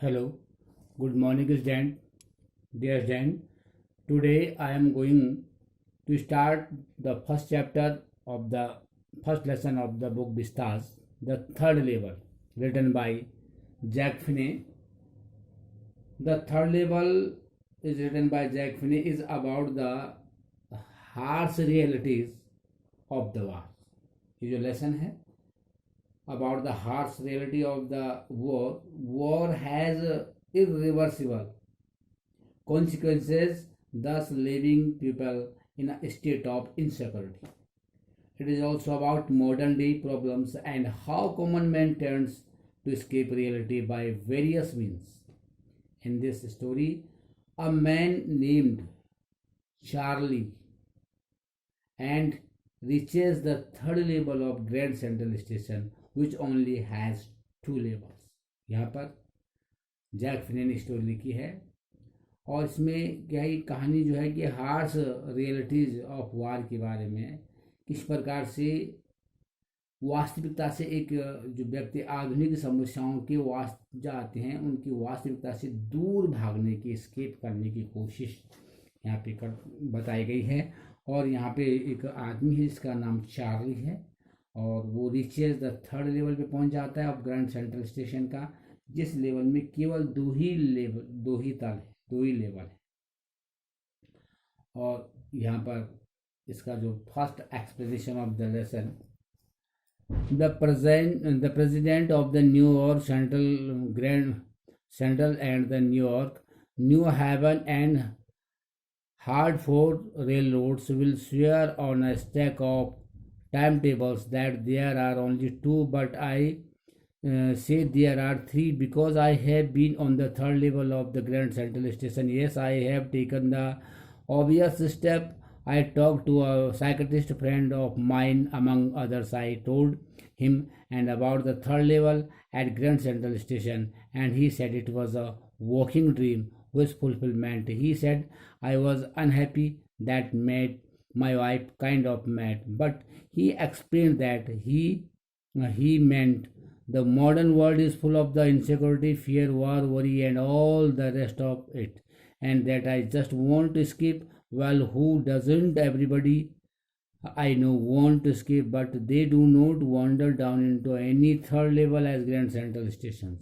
Hello, good morning, student. Dear student, today I am going to start the first chapter of the first lesson of the book Vistas, the third level, written by Jack Finney. The third level is written by Jack Finney is about the harsh realities of the war. ये जो lesson है about the harsh reality of the war. War has irreversible consequences, thus leaving people in a state of insecurity. It is also about modern day problems and how common man turns to escape reality by various means. In this story, a man named Charlie and reaches the third level of Grand Central Station, which only has two levels. यहाँ पर Jack फिने ने story लिखी है और इसमें क्या है, कहानी जो है कि हार्श रियलिटीज ऑफ वार के बारे में, किस प्रकार से वास्तविकता से एक जो व्यक्ति आधुनिक समस्याओं के जाते हैं उनकी वास्तविकता से दूर भागने की, स्केप करने की कोशिश यहाँ पे बताई गई है। और यहाँ पे एक आदमी है जिसका नाम चार्ली है और वो रीचेज द थर्ड लेवल पे पहुंच जाता है ऑफ ग्रैंड सेंट्रल स्टेशन का, जिस लेवल में केवल दो ही लेवल है। और यहाँ पर इसका जो first explanation of the lesson, the president of the New York central and the new heaven and Hartford railroads will swear on a stack of timetables that there are only two, but I say there are three because I have been on the third level of the Grand Central Station. Yes, I have taken the obvious step. I talked to a psychiatrist friend of mine, among others. I told him and about the third level at Grand Central Station, and he said it was a walking dream with fulfillment. He said I was unhappy, that made my wife kind of mad, but he explained that he meant the modern world is full of the insecurity, fear, war, worry, and all the rest of it, and that I just want to escape. Well, who doesn't? Everybody I know want to escape, but they do not wander down into any third level as Grand Central stations.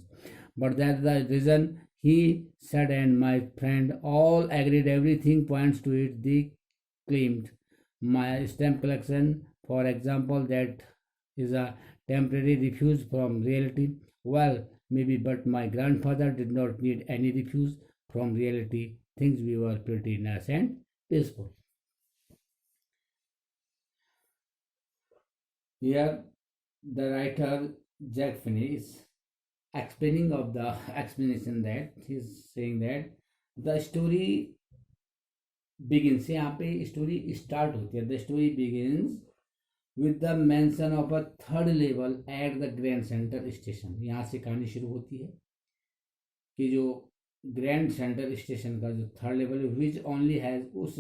But that's the reason, he said, and my friend all agreed. Everything points to it. They claimed my stamp collection, for example, that is a temporary refuge from reality. Well, maybe, but my grandfather did not need any refuge from reality. Things we were pretty nice and peaceful. Here, the writer Jack Finney is explaining of the explanation that he's saying that the story begins, यहाँ पे story start होती है, the story begins with the mention of a third level at the grand central station. यहाँ से कहानी शुरू होती है कि जो ग्रैंड सेंट्रल स्टेशन का जो थर्ड लेवल है, विच ओनली हैज, उस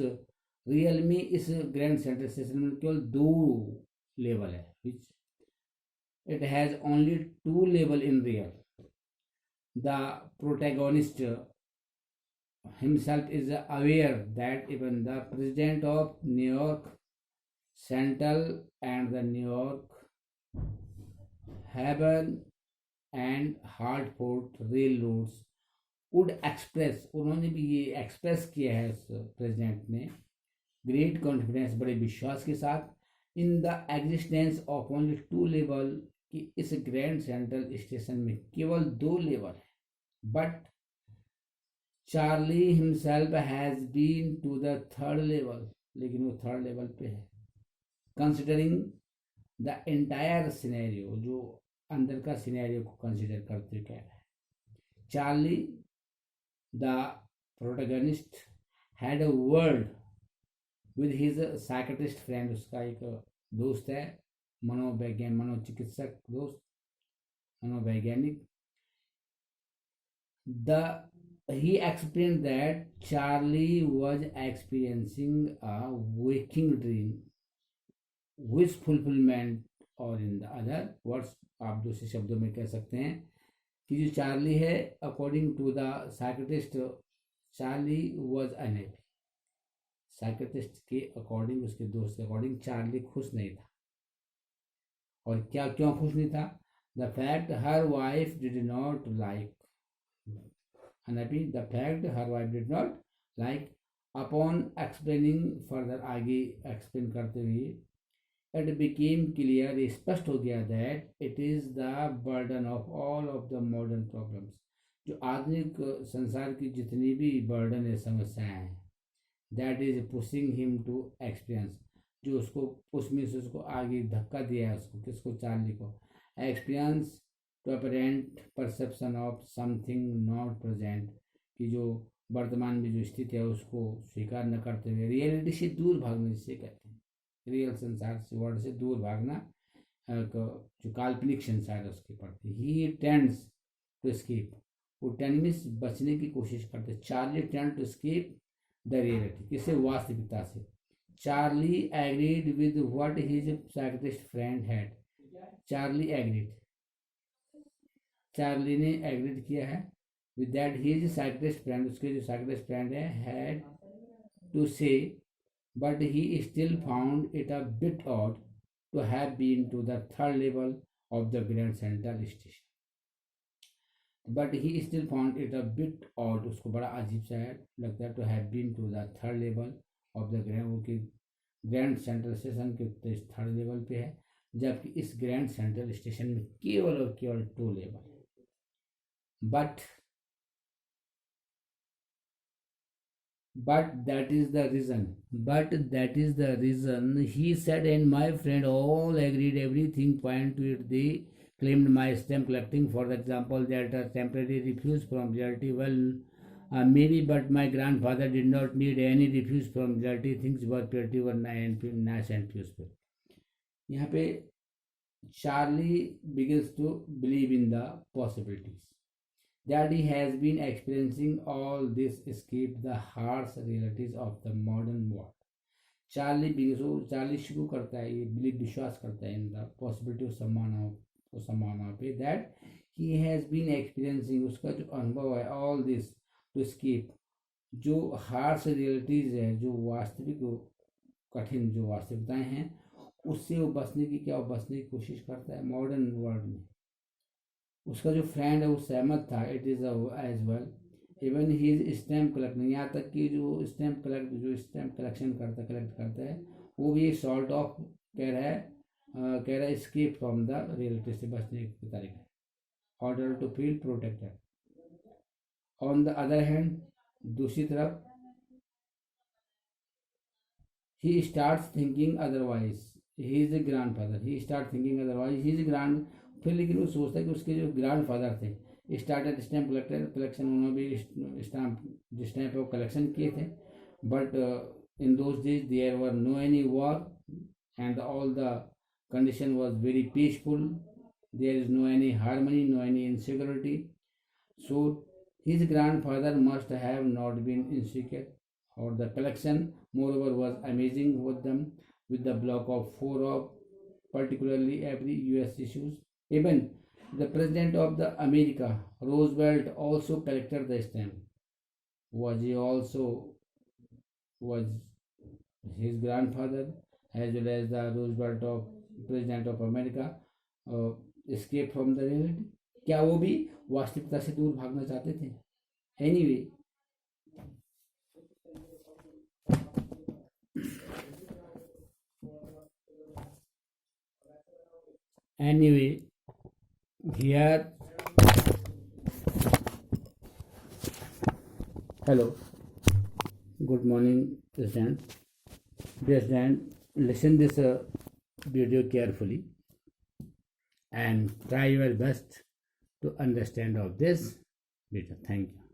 रियल में इस ग्रैंड सेंट्रल स्टेशन में केवल दो लेवल है, विच it has only two level in real. The protagonist himself is aware that even the president of New York Central and the New York Haven and Hartford railroads would express, उन्होंने भी ये express किया है president ने, great confidence, बड़े विश्वास के साथ, in the existence of only two level, कि इस ग्रैंड सेंट्रल स्टेशन में केवल दो लेवल है, but Charlie himself has been to the third level, लेकिन वो थर्ड लेवल पे है। कंसिडरिंग द एंटायर सिनेरियो, जो अंदर का सिनेरियो को कंसिडर करते हुए कह रहा है, Charlie the protagonist had a word with his psychiatrist friend, उसका एक दोस्त है, मनोचिकित्सक दोस्त, मनोवैज्ञानिक। He explained that Charlie was experiencing a waking dream with fulfillment, और in the other words, आप दूसरे शब्दों में कह सकते हैं कि जो चार्ली है, according to the psychiatrist, Charlie was unhappy. Psychiatrist के अकॉर्डिंग, उसके दोस्त के अकॉर्डिंग, चार्ली खुश नहीं था। और क्या, क्यों खुश नहीं था? The fact her wife did not like, unhappy, the fact her wife did not like, upon explaining further, आगे एक्सप्लेन करते हुए, इट बिकेम क्लियर, स्पष्ट हो गया, that it is the burden of all of the modern problems, जो आधुनिक संसार की जितनी भी बर्डन है, समस्याएं हैं, that is pushing him to experience, जो उसको पुश में से उसको आगे धक्का दिया है, उसको, किसको? चार्ली को। Experience to apparent perception of something not present, कि जो वर्तमान में जो स्थिति है उसको स्वीकार न करते हुए रियलिटी से दूर भागना, जिसे कहते हैं, रियल संसार से, वर्ल्ड से दूर भागना, जो काल्पनिक संसार है उसके प्रति। ही टेंड्स टू एस्केप, वो टेंड में बचने की कोशिश करते। Charlie tend to escape the reality, किसे? वास्तविकता से। Charlie agreed with what his psychiatrist friend had, Charlie agreed, Charlie ने एग्रीड किया है with that his psychiatrist friend, उसके जो साइकियाट्रिस्ट फ्रेंड है, had to say, but he still found it a bit odd to have been to the third level of the Grand Central Station. But he still found it a bit odd, उसको बड़ा अजीब सा लगता है, to have been to the third level of the Grand, वो कि grand central station के third level पे है, जबकि इस ग्रैंड सेंट्रल स्टेशन में केवल और केवल 2 लेवल है। But that is the reason, he said, and my friend all agreed, everything point to it. They claimed my stamp collecting, for example, that a temporary refuse from reality. Well, maybe, but my grandfather did not need any refuse from reality. Things were pretty were nice and peaceful. यहाँ पे Charlie begins to believe in the possibilities that he has been experiencing all this escape the harsh realities of the modern world. Charlie शुरू करता है, ये विश्वास करता है in the possibility of संभावना पे, that he has been experiencing, उसका जो अनुभव है, ऑल दिस टू एस्केप, जो हार्श रियलिटीज है, जो वास्तविक कठिन जो वास्तविकताएं हैं, उससे वो बचने की कोशिश करता है मॉडर्न वर्ल्ड में। उसका जो फ्रेंड है वो सहमत था, it is as well, even he is stamp collecting, यहाँ तक कि जो स्टैम्प कलेक्शन कलेक्ट करता है, वो भी सॉर्ट ऑफ कह रहा है एस्केप फ्रॉम द रियलिटी, से बचने की तरीका, order to feel protected. On the other hand, दूसरी तरफ, he starts thinking otherwise, he is a grandfather, he start thinking otherwise, he is grand, फिर लेकिन वो सोचता है कि उसके जो ग्रैंडफादर थे, स्टार्टेड स्टैम्प कलेक्शन, उन्होंने भी स्टैम्प वो कलेक्शन किए थे, but in those days there were no any war and all the condition was very peaceful, there is no any harmony, no any insecurity, so his grandfather must have not been insecure, और the collection moreover was amazing with them, with the block of 4 of particularly every US issues. Even the president of the America, Roosevelt, also collected the stamp. Was his grandfather as well as the Roosevelt of president of America escape from the reality? क्या वो भी वास्तविकता से दूर भागना चाहते थे? Anyway, here, hello, good morning, President. Listen this video carefully and try your best to understand of this video. Thank you.